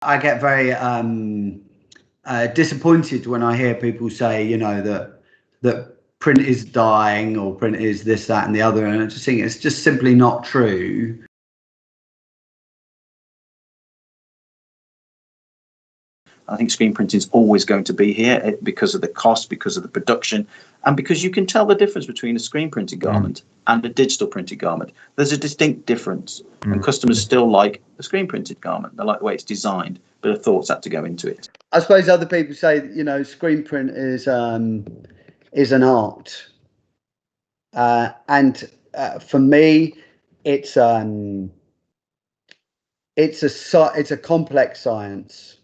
I get very disappointed when I hear people say, that print is dying or print is this, that, and the other, and I just think it's just simply not true. I think screen printing is always going to be here because of the cost, because of the production, and because you can tell the difference between a screen printed garment and a digital printed garment. There's a distinct difference, and customers still like a screen printed garment. They like the way it's designed, but a thought's had to go into it. I suppose other people say, screen print is an art, and for me, it's a complex science.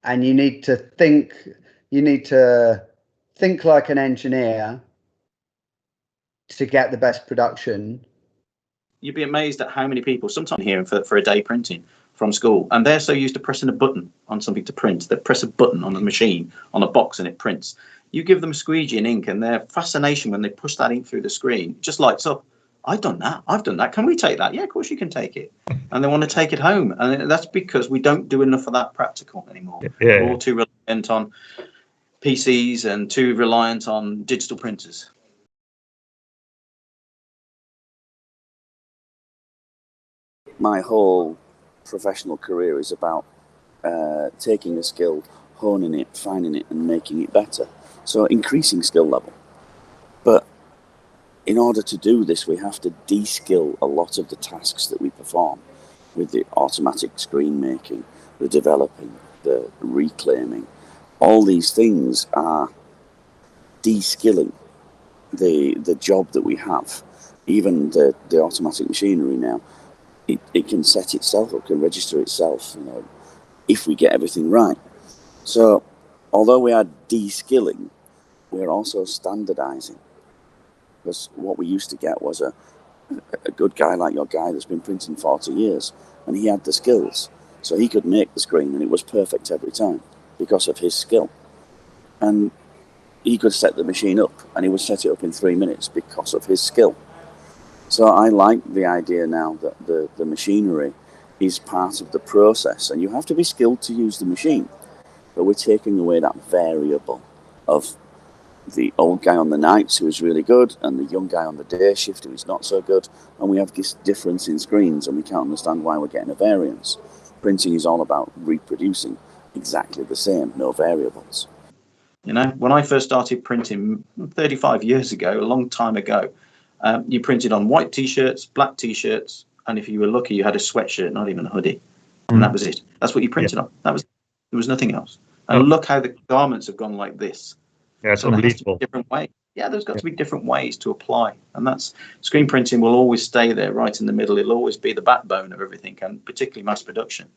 And you need to think like an engineer to get the best production. You'd be amazed at how many people sometimes here for a day printing from school, and they're so used to pressing a button on something to print, they press a button on a machine, on a box, and it prints. You give them squeegee and ink, and their fascination when they push that ink through the screen just lights up. I've done that. Can we take that? Yeah, of course you can take it. And they want to take it home. And that's because we don't do enough of that practical anymore. Yeah. We're all too reliant on PCs and too reliant on digital printers. My whole professional career is about taking a skill, honing it, finding it, and making it better. So increasing skill level. But in order to do this, we have to de-skill a lot of the tasks that we perform with the automatic screen making, the developing, the reclaiming. All these things are de-skilling the job that we have. Even the automatic machinery now, it can set itself up, can register itself, if we get everything right. So although we are de-skilling, we're also standardizing. Because what we used to get was a good guy like your guy that's been printing 40 years, and he had the skills. So he could make the screen, and it was perfect every time because of his skill. And he could set the machine up, and he would set it up in 3 minutes because of his skill. So I like the idea now that the machinery is part of the process, and you have to be skilled to use the machine. But we're taking away that variable of the old guy on the nights who is really good and the young guy on the day shift who is not so good, and we have this difference in screens, and we can't understand why we're getting a variance. Printing is all about reproducing exactly the same, no variables. When I first started printing 35 years ago, a long time ago, you printed on white t-shirts, black t-shirts, and if you were lucky, you had a sweatshirt, not even a hoodie, and that was it. That's what you printed on. There was nothing else. And look how the garments have gone like this. Yeah, it's so unbelievable. Different way. Yeah, there's got to be different ways to apply, and that's screen printing will always stay there, right in the middle. It'll always be the backbone of everything, and particularly mass production.